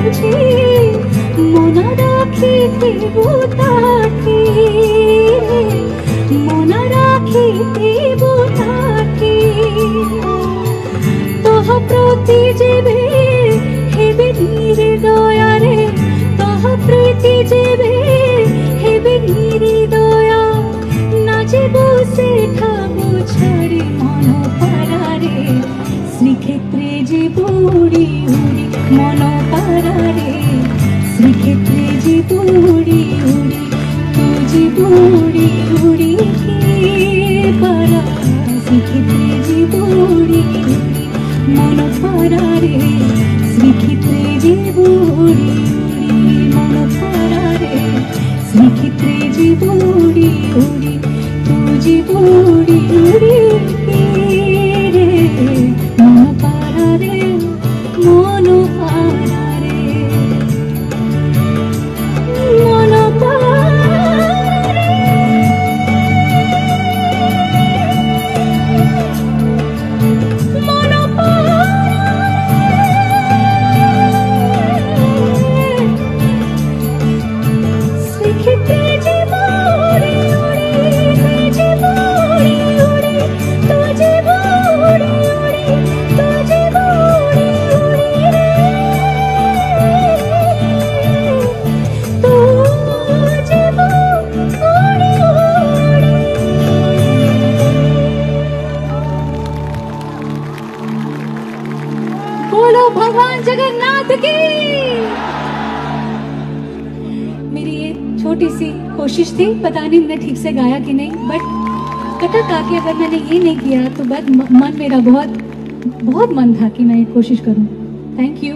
বুঝি মনা রাখিব তাকে, মনা রাখিব তাকে। তহ প্রতি যেবে হেবে নির্দয়ারে, তহ প্রীতি যেবে হেবে নির্দয়া, না যে বসে ঠাবো ছাড়ি মন পারারে। শ্রীক্ষেত্রে যে বুড়ি উড়ি মন পারারে, শ্রীক্ষেত্রে যে বুড়ি উড়ি, তু যে বুড়ি উড়ি পারা। শ্রীক্ষেত্রে যে বুড়ি উড়ি মন পারারে, শ্রীক্ষেত্রে যে বুড়ি উড়ি মন পারারে। শ্রীক্ষেত্রে যে বুড়ি উড়ি, তু যে বুড়ি উড়ি রে মন পারারে, মন পারারে, মন পারারে। মন পারারে, শ্রীক্ষেত্রে যে বুড়ি উড়ি, তুই যে বুড়ি উড়ি, তু যে বুড়ি উড়ি, তু যে বুড়ি উড়ি রে, তু যে বুড়ি উড়ি। बोलो भगवान जगन्नाथ की। मेरी ये छोटी सी कोशिश थी, पता नहीं मैंने ठीक से गाया कि नहीं, बट कटक आके अगर मैंने ये नहीं किया तो बस मन मेरा बहुत बहुत मन था कि मैं ये कोशिश करूं। Thank you.